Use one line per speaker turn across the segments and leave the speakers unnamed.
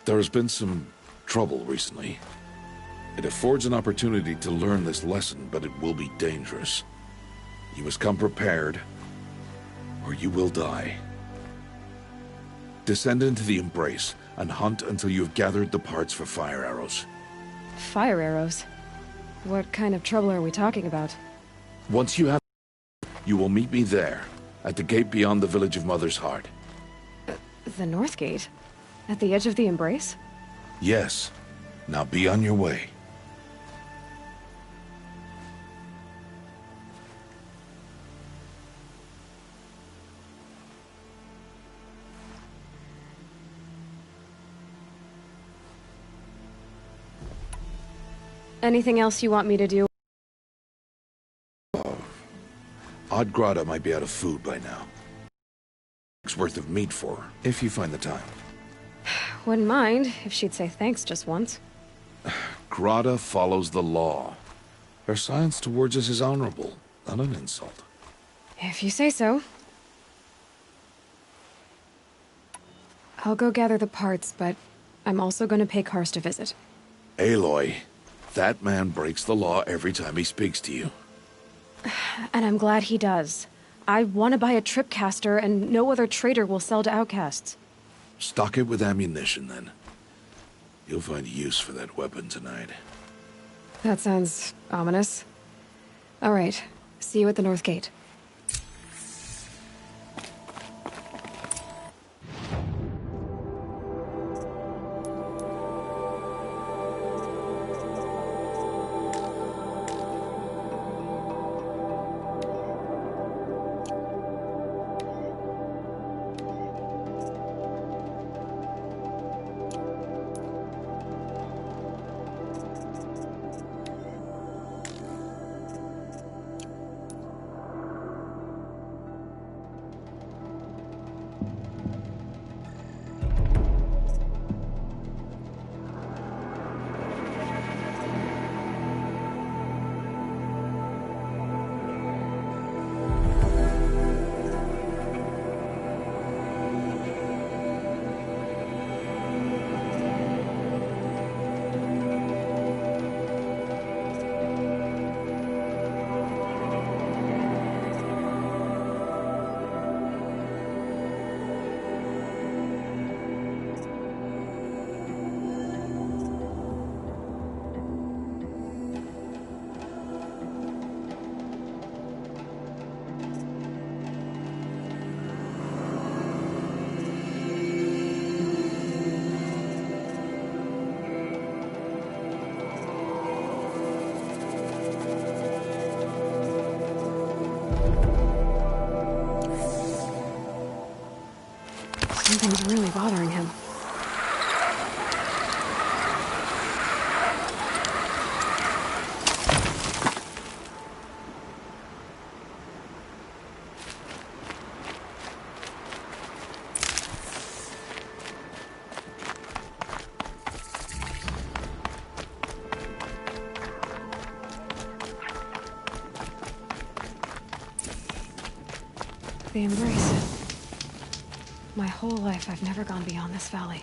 There has been some trouble recently. It affords an opportunity to learn this lesson, but it will be dangerous. You must come prepared, or you will die. Descend into the Embrace, and hunt until you have gathered the parts for fire arrows.
Fire arrows? What kind of trouble are we talking about?
Once you have, you will meet me there, at the gate beyond the village of Mother's Heart.
The North Gate? At the edge of the Embrace?
Yes. Now be on your way.
Anything else you want me to do?
Odgrada might be out of food by now. It's worth of meat for her, if you find the time.
Wouldn't mind if she'd say thanks just once.
Grada follows the law. Her silence towards us is honorable, not an insult.
If you say so. I'll go gather the parts, but I'm also gonna pay Karst a visit.
Aloy, that man breaks the law every time he speaks to you.
And I'm glad he does. I want to buy a tripcaster, and no other trader will sell to outcasts.
Stock it with ammunition, then. You'll find use for that weapon tonight.
That sounds ominous. All right. See you at the North Gate. Something's really bothering him. The Embrace. My whole life, I've never gone beyond this valley.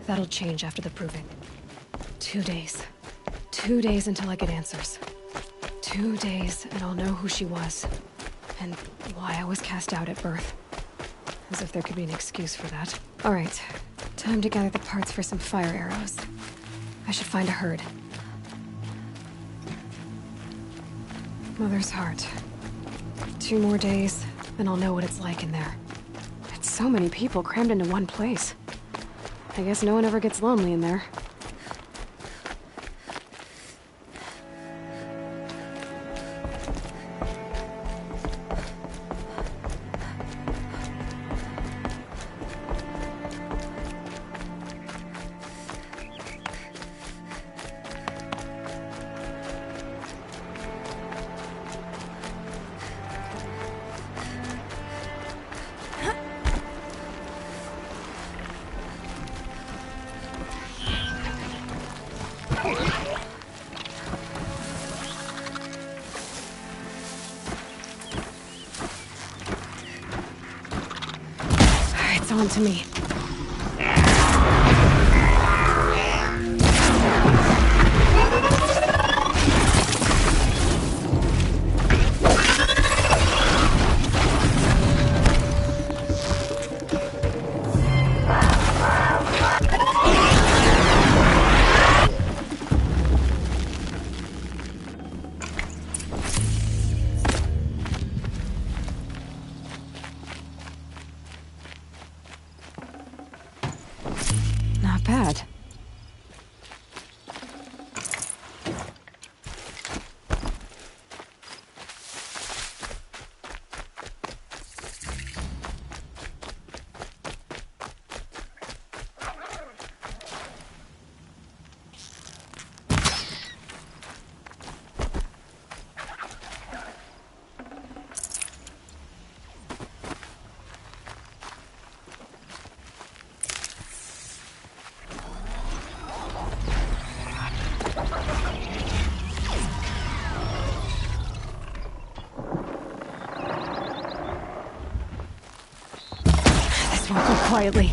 That'll change after the proving. 2 days. 2 days until I get answers. 2 days, and I'll know who she was. And why I was cast out at birth. As if there could be an excuse for that. Alright, time to gather the parts for some fire arrows. I should find a herd. Mother's Heart. 2 more days, then I'll know what it's like in there. It's so many people crammed into one place. I guess no one ever gets lonely in there. It's on to me. bad. This won't go quietly.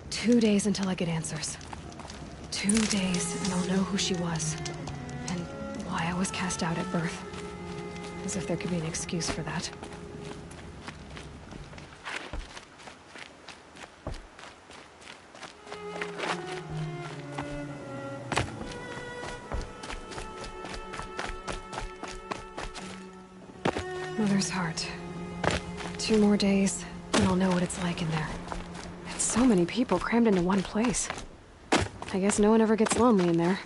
Two days until I get answers. 2 days and I'll know who she was. And why I was cast out at birth. As if there could be an excuse for that. Mother's heart. 2 more days, and I'll know what it's like in there. It's so many people crammed into one place. I guess no one ever gets lonely in there.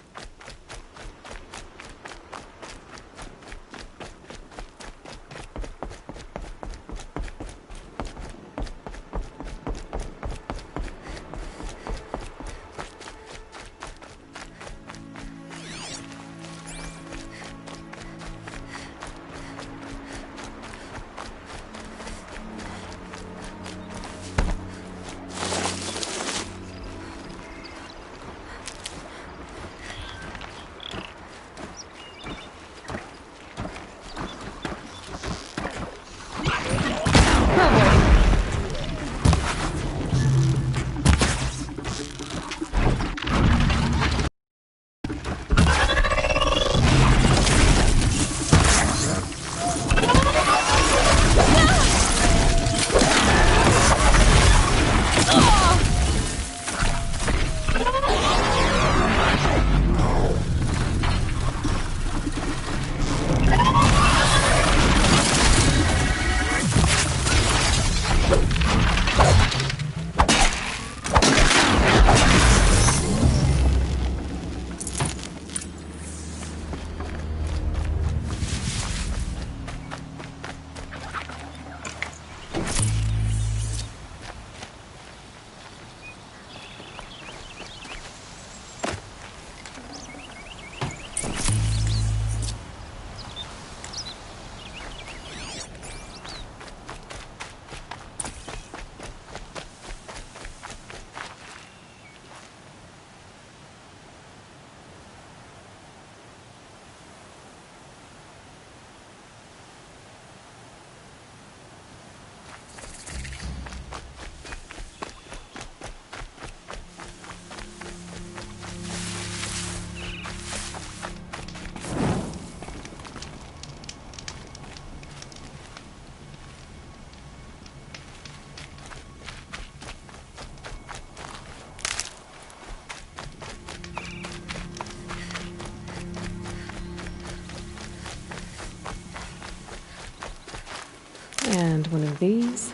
And one of these.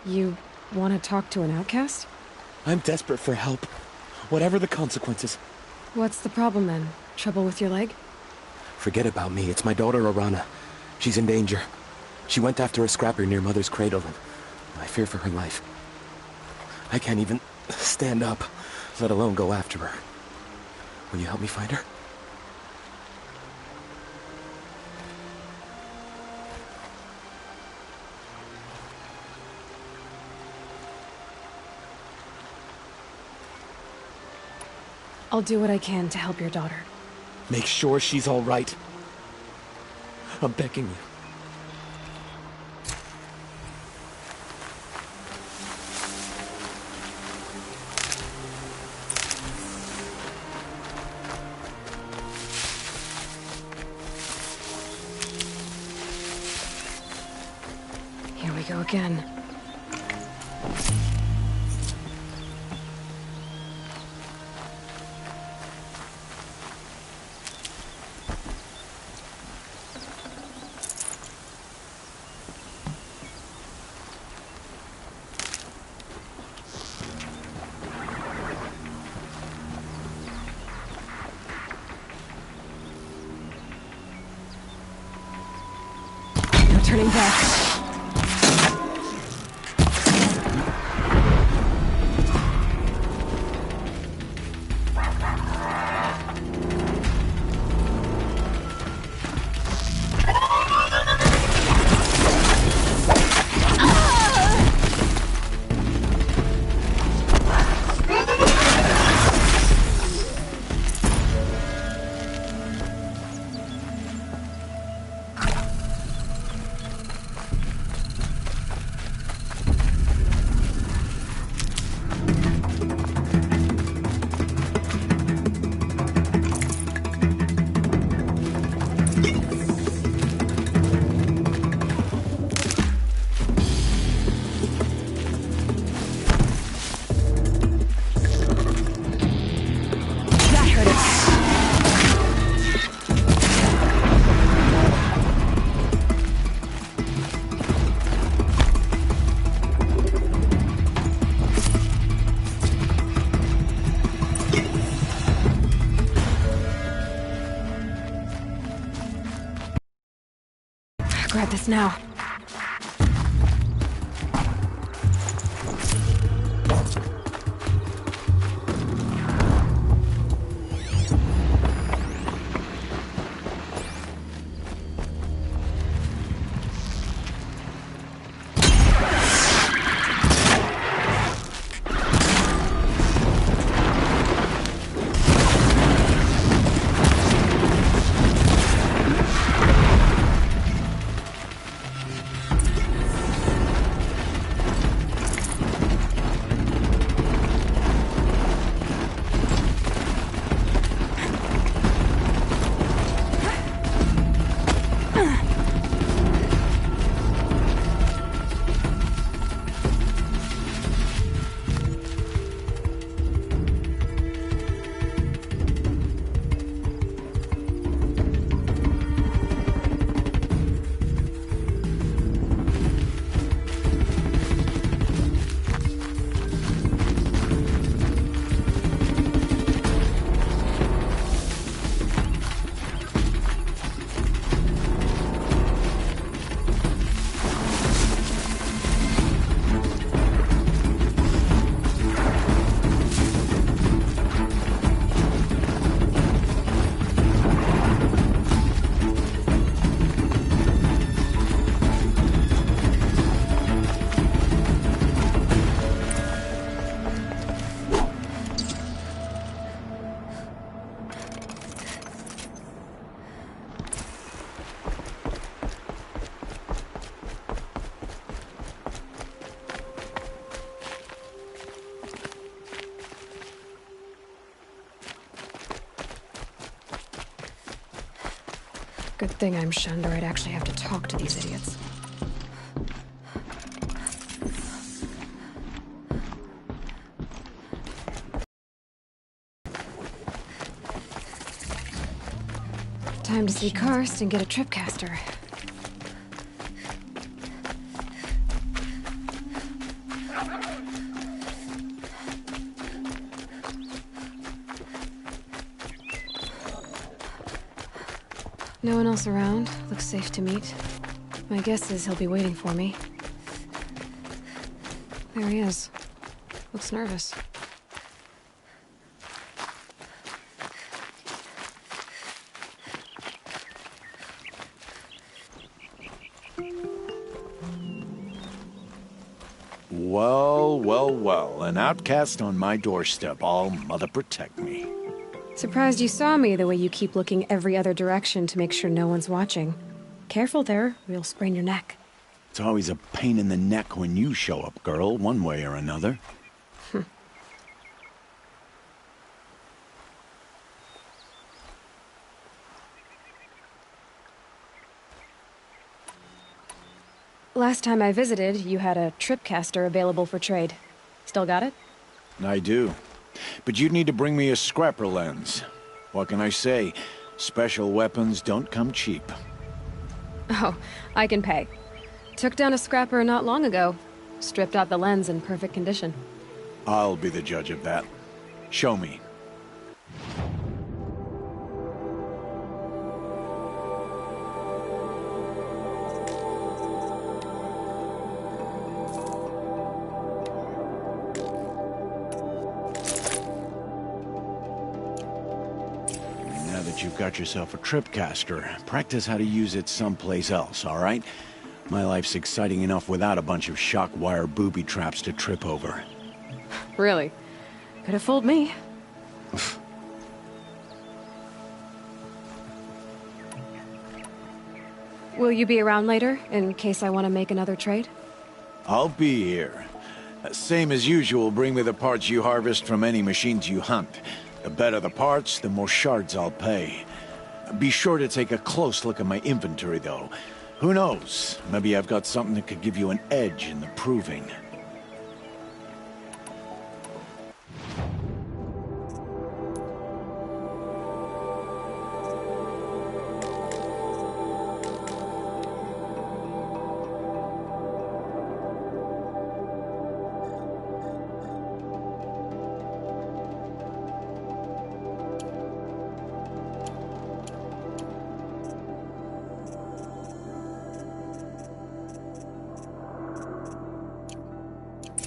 You want to talk to an outcast?
I'm desperate for help. Whatever the consequences.
What's the problem then? Trouble with your leg?
Forget about me. It's my daughter, Arana. She's in danger. She went after a scrapper near Mother's cradle, and I fear for her life. I can't even stand up, let alone go after her. Will you help me find her?
I'll do what I can to help your daughter.
Make sure she's all right. I'm begging you.
Here we go again. No turning back. Grab this now. Good thing I'm shunned, or I'd actually have to talk to these idiots. Time to see Karst and get a tripcaster. No one else around. Looks safe to meet. My guess is he'll be waiting for me. There he is. Looks nervous.
Well, well, well. An outcast on my doorstep. All mother protect me.
Surprised you saw me the way you keep looking every other direction to make sure no one's watching. Careful there, or you'll sprain your neck.
It's always a pain in the neck when you show up, girl, one way or another.
Last time I visited, you had a tripcaster available for trade. Still got it?
I do. But you'd need to bring me a scrapper lens. What can I say? Special weapons don't come cheap.
Oh, I can pay. Took down a scrapper not long ago. Stripped out the lens in perfect condition.
I'll be the judge of that. Show me. Now that you've got yourself a tripcaster, practice how to use it someplace else, all right? My life's exciting enough without a bunch of shock wire booby traps to trip over.
Really? Could have fooled me. Will you be around later, in case I want to make another trade?
I'll be here. Same as usual, bring me the parts you harvest from any machines you hunt. The better the parts, the more shards I'll pay. Be sure to take a close look at my inventory, though. Who knows? Maybe I've got something that could give you an edge in the proving.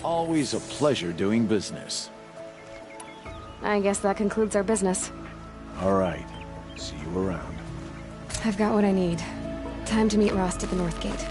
Always a pleasure doing business.
I guess that concludes our business.
All right. See you around.
I've got what I need. Time to meet Rost at the North Gate.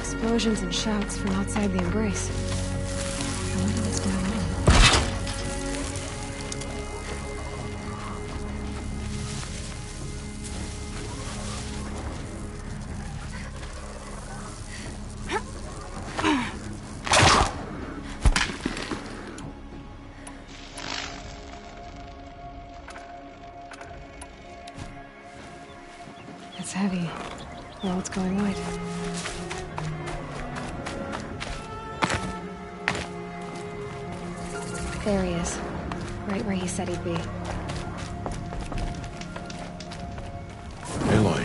Explosions and shouts from outside the Embrace. I wonder what's going on. It's heavy. Well, it's going white. There he is. Right where he said he'd be.
Aloy,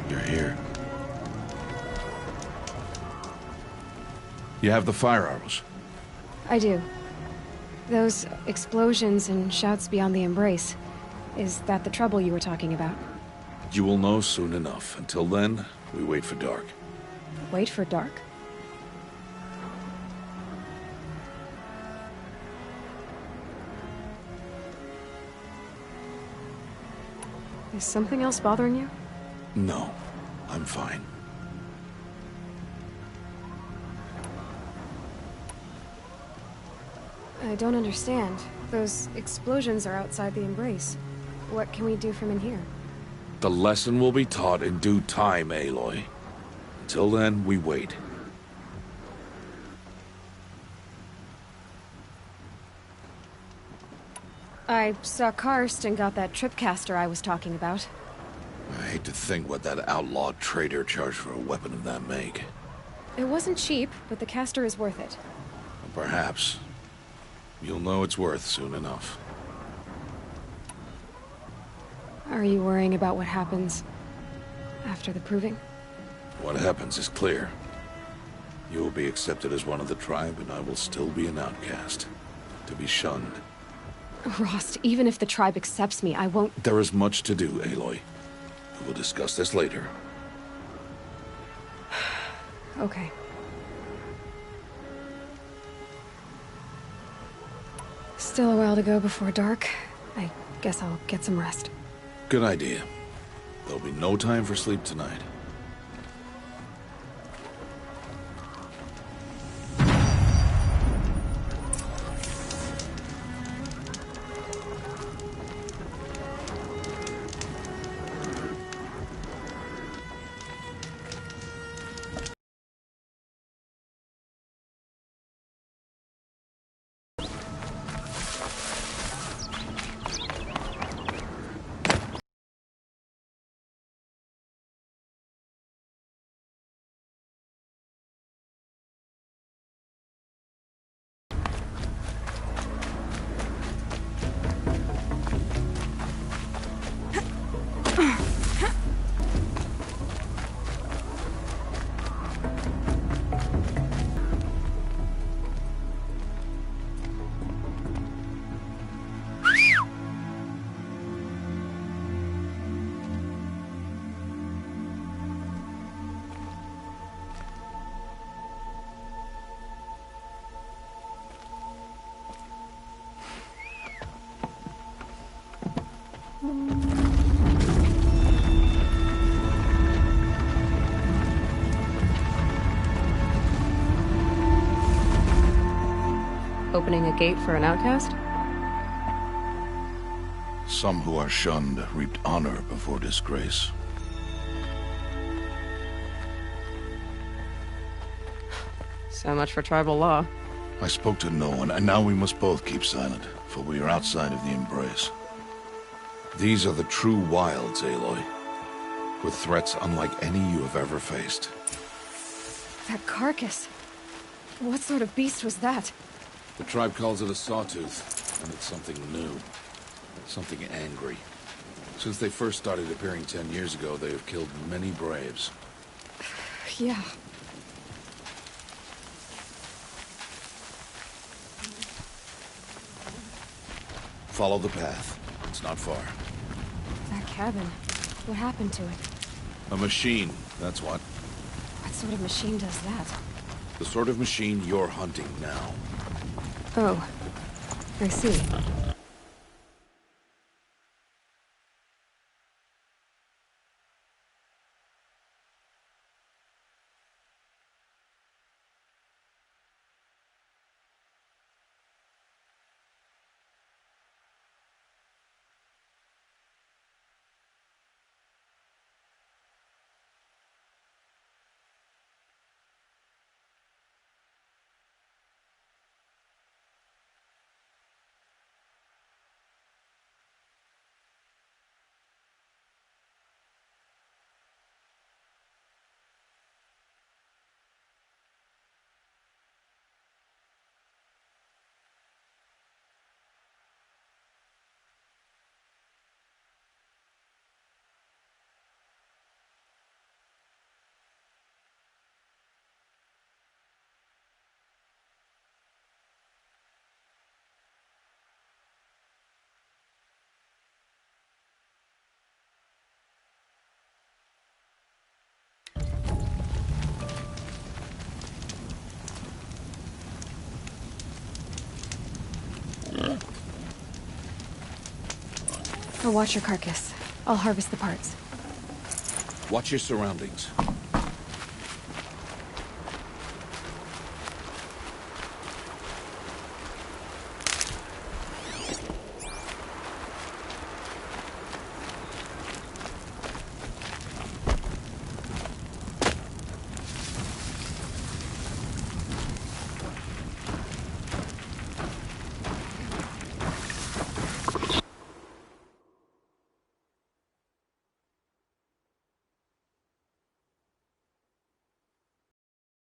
you're here. You have the fire arrows.
I do. Those explosions and shouts beyond the embrace. Is that the trouble you were talking about?
You will know soon enough. Until then, we wait for dark.
Wait for dark? Is something else bothering you?
No, I'm fine.
I don't understand. Those explosions are outside the embrace. What can we do from in here?
The lesson will be taught in due time, Aloy. Until then, we wait.
I saw Karst and got that tripcaster I was talking about.
I hate to think what that outlaw trader charged for a weapon of that make.
It wasn't cheap, but the caster is worth it.
Perhaps. You'll know it's worth soon enough.
Are you worrying about what happens after the proving?
What happens is clear. You will be accepted as one of the tribe, and I will still be an outcast. To be shunned.
Rost, even if the tribe accepts me, I won't...
There is much to do, Aloy. We will discuss this later.
Okay. Still a while to go before dark. I guess I'll get some rest.
Good idea. There'll be no time for sleep tonight.
Opening a gate for an outcast?
Some who are shunned reaped honor before disgrace.
So much for tribal law.
I spoke to no one, and now we must both keep silent, for we are outside of the embrace. These are the true wilds, Aloy, with threats unlike any you have ever faced.
That carcass. What sort of beast was that?
The tribe calls it a sawtooth, and it's something new. Something angry. Since they first started appearing 10 years ago, they have killed many braves.
Yeah.
Follow the path. It's not far.
That cabin. What happened to it?
A machine, that's what.
What sort of machine does that?
The sort of machine you're hunting now.
Oh. I see. I'll watch your carcass. I'll harvest the parts.
Watch your surroundings.